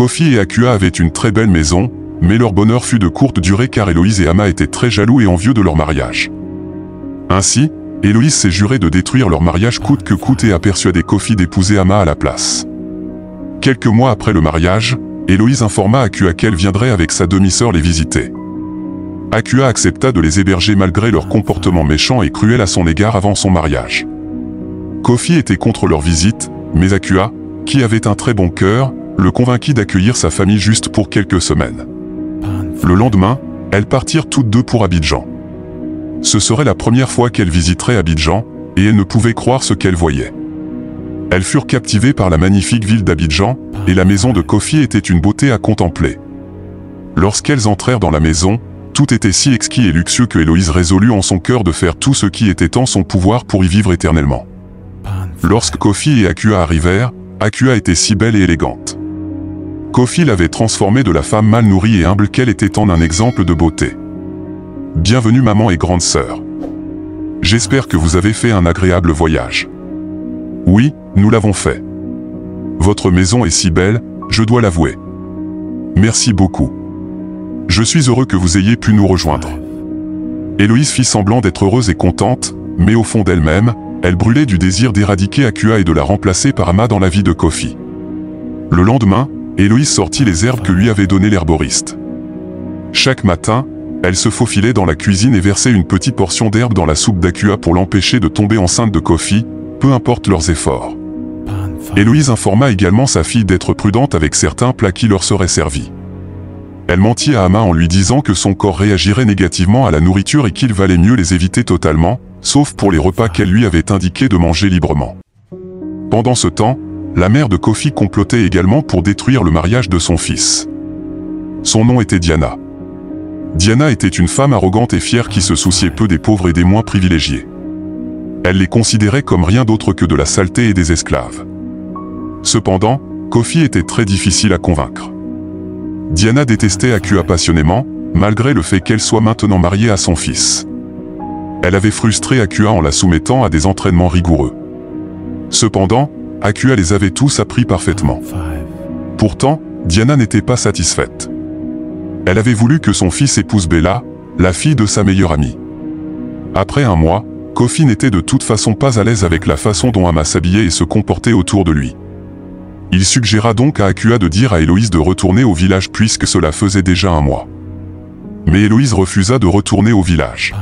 Kofi et Akua avaient une très belle maison, mais leur bonheur fut de courte durée car Héloïse et Ama étaient très jaloux et envieux de leur mariage. Ainsi, Héloïse s'est juré de détruire leur mariage coûte que coûte et a persuadé Kofi d'épouser Ama à la place. Quelques mois après le mariage, Héloïse informa Akua qu'elle viendrait avec sa demi-sœur les visiter. Akua accepta de les héberger malgré leur comportement méchant et cruel à son égard avant son mariage. Kofi était contre leur visite, mais Akua, qui avait un très bon cœur, le convainquit d'accueillir sa famille juste pour quelques semaines. Le lendemain, elles partirent toutes deux pour Abidjan. Ce serait la première fois qu'elles visiteraient Abidjan, et elles ne pouvaient croire ce qu'elles voyaient. Elles furent captivées par la magnifique ville d'Abidjan, et la maison de Kofi était une beauté à contempler. Lorsqu'elles entrèrent dans la maison, tout était si exquis et luxueux que Héloïse résolut en son cœur de faire tout ce qui était en son pouvoir pour y vivre éternellement. Lorsque Kofi et Akua arrivèrent, Akua était si belle et élégante. Kofi l'avait transformée de la femme mal nourrie et humble qu'elle était en un exemple de beauté. Bienvenue maman et grande sœur. J'espère que vous avez fait un agréable voyage. Oui, nous l'avons fait. Votre maison est si belle, je dois l'avouer. Merci beaucoup. Je suis heureux que vous ayez pu nous rejoindre. Héloïse fit semblant d'être heureuse et contente, mais au fond d'elle-même, elle brûlait du désir d'éradiquer Akua et de la remplacer par Ama dans la vie de Kofi. Le lendemain, Héloïse sortit les herbes que lui avait données l'herboriste. Chaque matin, elle se faufilait dans la cuisine et versait une petite portion d'herbe dans la soupe d'Akua pour l'empêcher de tomber enceinte de Kofi, peu importe leurs efforts. Héloïse informa également sa fille d'être prudente avec certains plats qui leur seraient servis. Elle mentit à Ama en lui disant que son corps réagirait négativement à la nourriture et qu'il valait mieux les éviter totalement, sauf pour les repas qu'elle lui avait indiqué de manger librement. Pendant ce temps, la mère de Kofi complotait également pour détruire le mariage de son fils. Son nom était Diana. Diana était une femme arrogante et fière qui se souciait peu des pauvres et des moins privilégiés. Elle les considérait comme rien d'autre que de la saleté et des esclaves. Cependant, Kofi était très difficile à convaincre. Diana détestait Akua passionnément, malgré le fait qu'elle soit maintenant mariée à son fils. Elle avait frustré Akua en la soumettant à des entraînements rigoureux. Cependant, Akua les avait tous appris parfaitement. Pourtant, Diana n'était pas satisfaite. Elle avait voulu que son fils épouse Bella, la fille de sa meilleure amie. Après un mois, Kofi n'était de toute façon pas à l'aise avec la façon dont Ama s'habillait et se comportait autour de lui. Il suggéra donc à Akua de dire à Héloïse de retourner au village puisque cela faisait déjà un mois. Mais Héloïse refusa de retourner au village.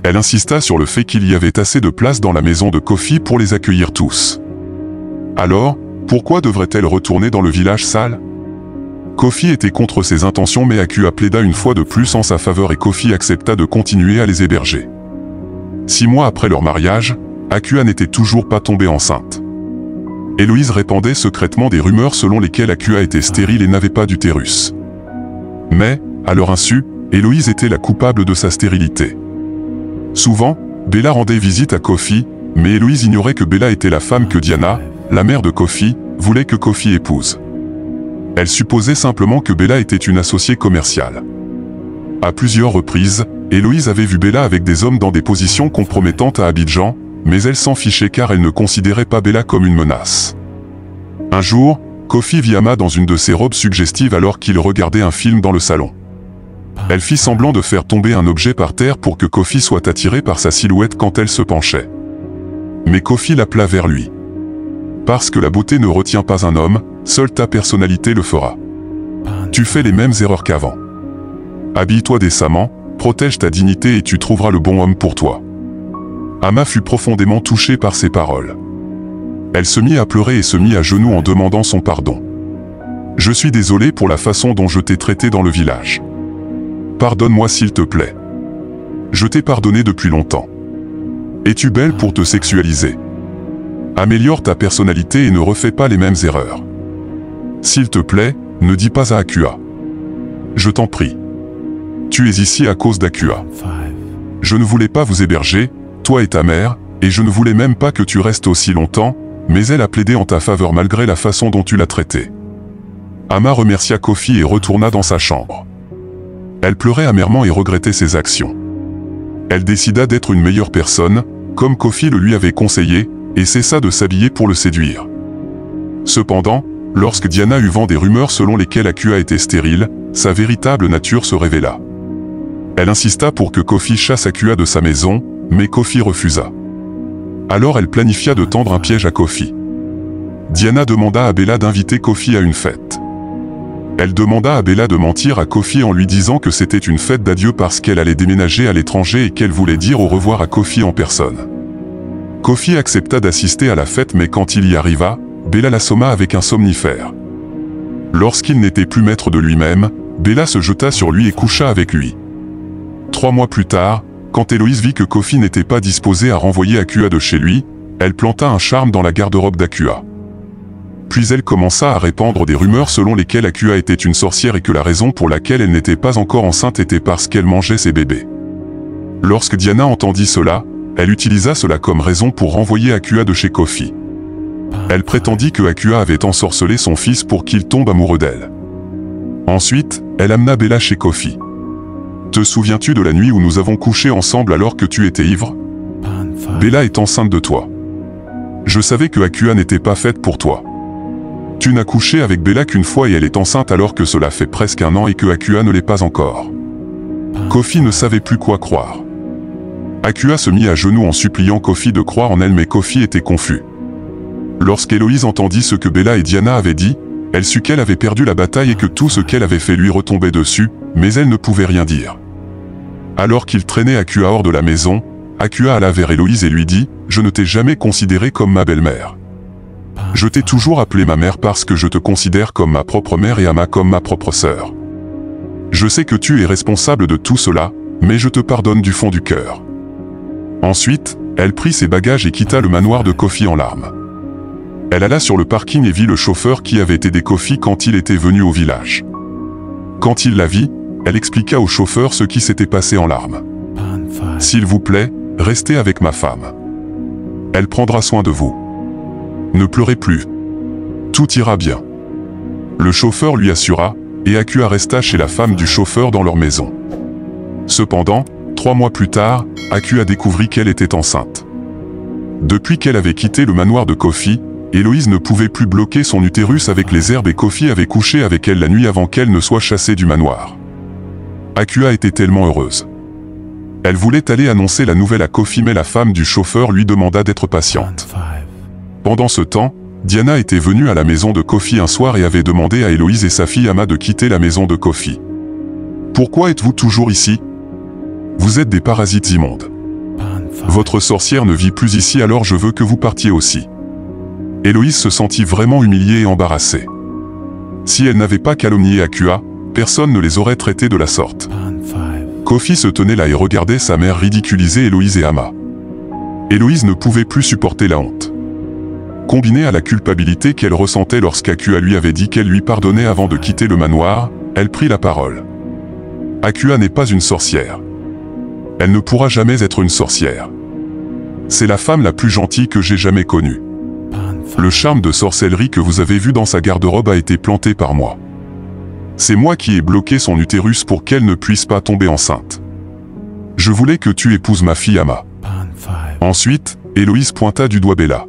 Elle insista sur le fait qu'il y avait assez de place dans la maison de Kofi pour les accueillir tous. Alors, pourquoi devrait-elle retourner dans le village sale ? Kofi était contre ses intentions mais Akua plaida une fois de plus en sa faveur et Kofi accepta de continuer à les héberger. 6 mois après leur mariage, Akua n'était toujours pas tombée enceinte. Héloïse répandait secrètement des rumeurs selon lesquelles Akua était stérile et n'avait pas d'utérus. Mais, à leur insu, Héloïse était la coupable de sa stérilité. Souvent, Bella rendait visite à Kofi, mais Héloïse ignorait que Bella était la femme que Diana, la mère de Kofi, voulait que Kofi épouse. Elle supposait simplement que Bella était une associée commerciale. À plusieurs reprises, Héloïse avait vu Bella avec des hommes dans des positions compromettantes à Abidjan, mais elle s'en fichait car elle ne considérait pas Bella comme une menace. Un jour, Kofi vit Ama dans une de ses robes suggestives alors qu'il regardait un film dans le salon. Elle fit semblant de faire tomber un objet par terre pour que Kofi soit attiré par sa silhouette quand elle se penchait. Mais Kofi l'appela vers lui. Parce que la beauté ne retient pas un homme, seule ta personnalité le fera. Tu fais les mêmes erreurs qu'avant. Habille-toi décemment, protège ta dignité et tu trouveras le bon homme pour toi. Ama fut profondément touchée par ces paroles. Elle se mit à pleurer et se mit à genoux en demandant son pardon. « Je suis désolée pour la façon dont je t'ai traité dans le village. Pardonne-moi s'il te plaît. Je t'ai pardonné depuis longtemps. Es-tu belle pour te sexualiser? Améliore ta personnalité et ne refais pas les mêmes erreurs. S'il te plaît, ne dis pas à Akua. Je t'en prie. Tu es ici à cause d'Akua. Je ne voulais pas vous héberger, toi et ta mère, et je ne voulais même pas que tu restes aussi longtemps, mais elle a plaidé en ta faveur malgré la façon dont tu l'as traitée. » Ama remercia Kofi et retourna dans sa chambre. Elle pleurait amèrement et regrettait ses actions. Elle décida d'être une meilleure personne, comme Kofi le lui avait conseillé, et cessa de s'habiller pour le séduire. Cependant, Lorsque Diana eut vent des rumeurs selon lesquelles Akua était stérile, sa véritable nature se révéla. Elle insista pour que Kofi chasse Akua de sa maison, mais Kofi refusa. Alors elle planifia de tendre un piège à Kofi. Diana demanda à Bella d'inviter Kofi à une fête. Elle demanda à Bella de mentir à Kofi en lui disant que c'était une fête d'adieu parce qu'elle allait déménager à l'étranger et qu'elle voulait dire au revoir à Kofi en personne. Kofi accepta d'assister à la fête, mais quand il y arriva, Bella l'assomma avec un somnifère. Lorsqu'il n'était plus maître de lui-même, Bella se jeta sur lui et coucha avec lui. 3 mois plus tard, quand Héloïse vit que Kofi n'était pas disposé à renvoyer Akua de chez lui, elle planta un charme dans la garde-robe d'Akua. Puis elle commença à répandre des rumeurs selon lesquelles Akua était une sorcière et que la raison pour laquelle elle n'était pas encore enceinte était parce qu'elle mangeait ses bébés. Lorsque Diana entendit cela, elle utilisa cela comme raison pour renvoyer Akua de chez Kofi. Elle prétendit que Akua avait ensorcelé son fils pour qu'il tombe amoureux d'elle. Ensuite, elle amena Bella chez Kofi. Te souviens-tu de la nuit où nous avons couché ensemble alors que tu étais ivre? Bella est enceinte de toi. Je savais que Akua n'était pas faite pour toi. Tu n'as couché avec Bella qu'une fois et elle est enceinte alors que cela fait presque 1 an et que Akua ne l'est pas encore. Kofi ne savait plus quoi croire. Akua se mit à genoux en suppliant Kofi de croire en elle, mais Kofi était confus. Lorsqu'Héloïse entendit ce que Bella et Diana avaient dit, elle sut qu'elle avait perdu la bataille et que tout ce qu'elle avait fait lui retombait dessus, mais elle ne pouvait rien dire. Alors qu'il traînait Akua hors de la maison, Akua alla vers Héloïse et lui dit « Je ne t'ai jamais considéré comme ma belle-mère. Je t'ai toujours appelé ma mère parce que je te considère comme ma propre mère et Ama comme ma propre sœur. Je sais que tu es responsable de tout cela, mais je te pardonne du fond du cœur. » Ensuite, elle prit ses bagages et quitta le manoir de Kofi en larmes. Elle alla sur le parking et vit le chauffeur qui avait aidé Kofi quand il était venu au village. Quand il la vit, elle expliqua au chauffeur ce qui s'était passé en larmes. « S'il vous plaît, restez avec ma femme. Elle prendra soin de vous. Ne pleurez plus. Tout ira bien. » Le chauffeur lui assura, et Akua resta chez la femme du chauffeur dans leur maison. Cependant, 3 mois plus tard, Akua découvrit qu'elle était enceinte. Depuis qu'elle avait quitté le manoir de Kofi, Héloïse ne pouvait plus bloquer son utérus avec les herbes et Kofi avait couché avec elle la nuit avant qu'elle ne soit chassée du manoir. Akua était tellement heureuse. Elle voulait aller annoncer la nouvelle à Kofi, mais la femme du chauffeur lui demanda d'être patiente. Pendant ce temps, Diana était venue à la maison de Kofi un soir et avait demandé à Héloïse et sa fille Ama de quitter la maison de Kofi. « Pourquoi êtes-vous toujours ici? Vous êtes des parasites immondes. Votre sorcière ne vit plus ici, alors je veux que vous partiez aussi. » Héloïse se sentit vraiment humiliée et embarrassée. Si elle n'avait pas calomnié Akua, personne ne les aurait traités de la sorte. Kofi se tenait là et regardait sa mère ridiculiser Héloïse et Ama. Héloïse ne pouvait plus supporter la honte. Combinée à la culpabilité qu'elle ressentait lorsqu'Akua lui avait dit qu'elle lui pardonnait avant de quitter le manoir, elle prit la parole. Akua n'est pas une sorcière. Elle ne pourra jamais être une sorcière. C'est la femme la plus gentille que j'ai jamais connue. Le charme de sorcellerie que vous avez vu dans sa garde-robe a été planté par moi. C'est moi qui ai bloqué son utérus pour qu'elle ne puisse pas tomber enceinte. Je voulais que tu épouses ma fille Ama. Ensuite, Héloïse pointa du doigt Bella.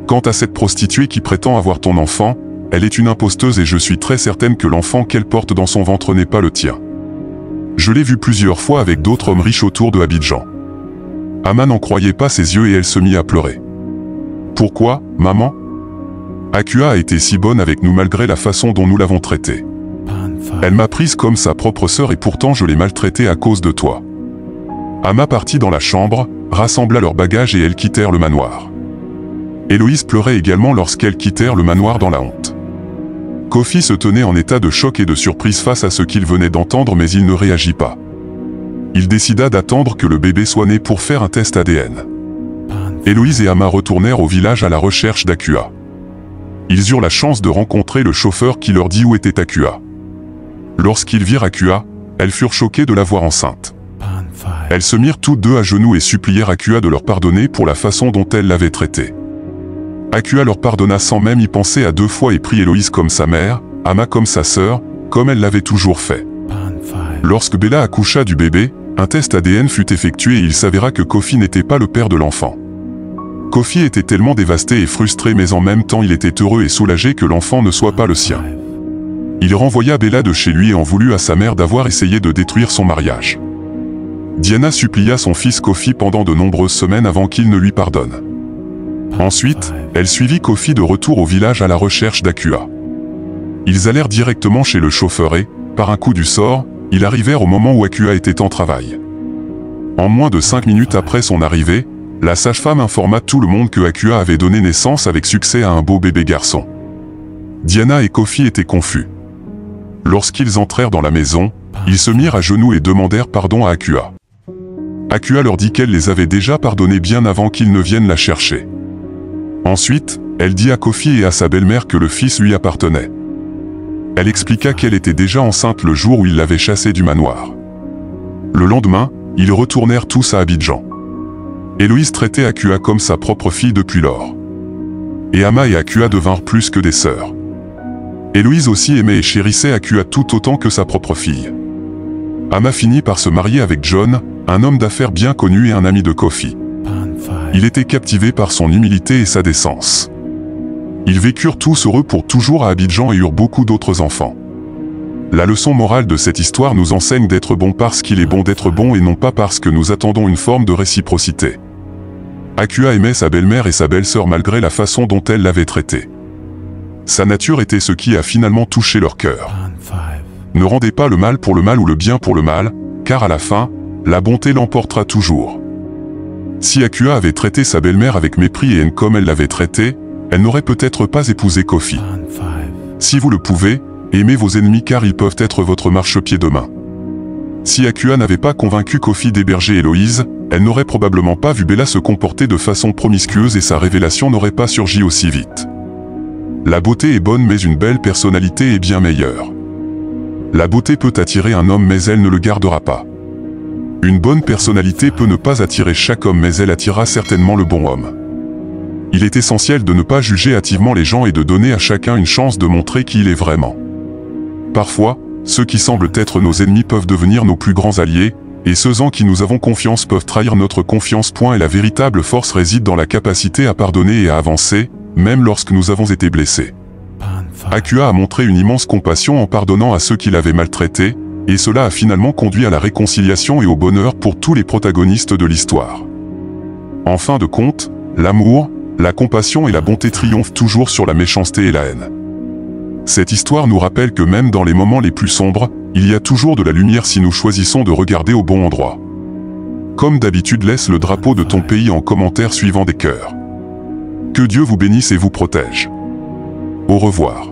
Quant à cette prostituée qui prétend avoir ton enfant, elle est une imposteuse et je suis très certaine que l'enfant qu'elle porte dans son ventre n'est pas le tien. Je l'ai vu plusieurs fois avec d'autres hommes riches autour de Abidjan. Ama n'en croyait pas ses yeux et elle se mit à pleurer. Pourquoi, maman? Akua a été si bonne avec nous malgré la façon dont nous l'avons traitée. Elle m'a prise comme sa propre sœur et pourtant je l'ai maltraitée à cause de toi. Ama partit dans la chambre, rassembla leurs bagages et elles quittèrent le manoir. Héloïse pleurait également lorsqu'elles quittèrent le manoir dans la honte. Kofi se tenait en état de choc et de surprise face à ce qu'il venait d'entendre, mais il ne réagit pas. Il décida d'attendre que le bébé soit né pour faire un test ADN. Héloïse et Ama retournèrent au village à la recherche d'Akua. Ils eurent la chance de rencontrer le chauffeur qui leur dit où était Akua. Lorsqu'ils virent Akua, elles furent choquées de la voir enceinte. Elles se mirent toutes deux à genoux et supplièrent Akua de leur pardonner pour la façon dont elle l'avait traitée. Akua leur pardonna sans même y penser à 2 fois et prit Héloïse comme sa mère, Ama comme sa sœur, comme elle l'avait toujours fait. Lorsque Bella accoucha du bébé, un test ADN fut effectué et il s'avéra que Kofi n'était pas le père de l'enfant. Kofi était tellement dévasté et frustré, mais en même temps il était heureux et soulagé que l'enfant ne soit pas le sien. Il renvoya Bella de chez lui et en voulut à sa mère d'avoir essayé de détruire son mariage. Diana supplia son fils Kofi pendant de nombreuses semaines avant qu'il ne lui pardonne. Ensuite, elle suivit Kofi de retour au village à la recherche d'Akua. Ils allèrent directement chez le chauffeur et, par un coup du sort, ils arrivèrent au moment où Akua était en travail. En moins de 5 minutes après son arrivée, la sage-femme informa tout le monde que Akua avait donné naissance avec succès à un beau bébé garçon. Diana et Kofi étaient confus. Lorsqu'ils entrèrent dans la maison, ils se mirent à genoux et demandèrent pardon à Akua. Akua leur dit qu'elle les avait déjà pardonnés bien avant qu'ils ne viennent la chercher. Ensuite, elle dit à Kofi et à sa belle-mère que le fils lui appartenait. Elle expliqua qu'elle était déjà enceinte le jour où il l'avait chassée du manoir. Le lendemain, ils retournèrent tous à Abidjan. Héloïse traitait Akua comme sa propre fille depuis lors. Et Ama et Akua devinrent plus que des sœurs. Héloïse aussi aimait et chérissait Akua tout autant que sa propre fille. Ama finit par se marier avec John, un homme d'affaires bien connu et un ami de Kofi. Il était captivé par son humilité et sa décence. Ils vécurent tous heureux pour toujours à Abidjan et eurent beaucoup d'autres enfants. La leçon morale de cette histoire nous enseigne d'être bon parce qu'il est bon d'être bon et non pas parce que nous attendons une forme de réciprocité. Akua aimait sa belle-mère et sa belle-sœur malgré la façon dont elle l'avait traité. Sa nature était ce qui a finalement touché leur cœur. Ne rendez pas le mal pour le mal ou le bien pour le mal, car à la fin, la bonté l'emportera toujours. Si Akua avait traité sa belle-mère avec mépris et haine comme elle l'avait traité, elle n'aurait peut-être pas épousé Kofi. Si vous le pouvez, aimez vos ennemis car ils peuvent être votre marchepied demain. Si Akua n'avait pas convaincu Kofi d'héberger Héloïse, elle n'aurait probablement pas vu Bella se comporter de façon promiscueuse et sa révélation n'aurait pas surgi aussi vite. La beauté est bonne mais une belle personnalité est bien meilleure. La beauté peut attirer un homme mais elle ne le gardera pas. Une bonne personnalité peut ne pas attirer chaque homme mais elle attirera certainement le bon homme. Il est essentiel de ne pas juger hâtivement les gens et de donner à chacun une chance de montrer qui il est vraiment. Parfois, ceux qui semblent être nos ennemis peuvent devenir nos plus grands alliés, et ceux en qui nous avons confiance peuvent trahir notre confiance. Et la véritable force réside dans la capacité à pardonner et à avancer, même lorsque nous avons été blessés. Akua a montré une immense compassion en pardonnant à ceux qui l'avaient maltraité, et cela a finalement conduit à la réconciliation et au bonheur pour tous les protagonistes de l'histoire. En fin de compte, l'amour, la compassion et la bonté triomphent toujours sur la méchanceté et la haine. Cette histoire nous rappelle que même dans les moments les plus sombres, il y a toujours de la lumière si nous choisissons de regarder au bon endroit. Comme d'habitude, laisse le drapeau de ton pays en commentaire suivant des cœurs. Que Dieu vous bénisse et vous protège. Au revoir.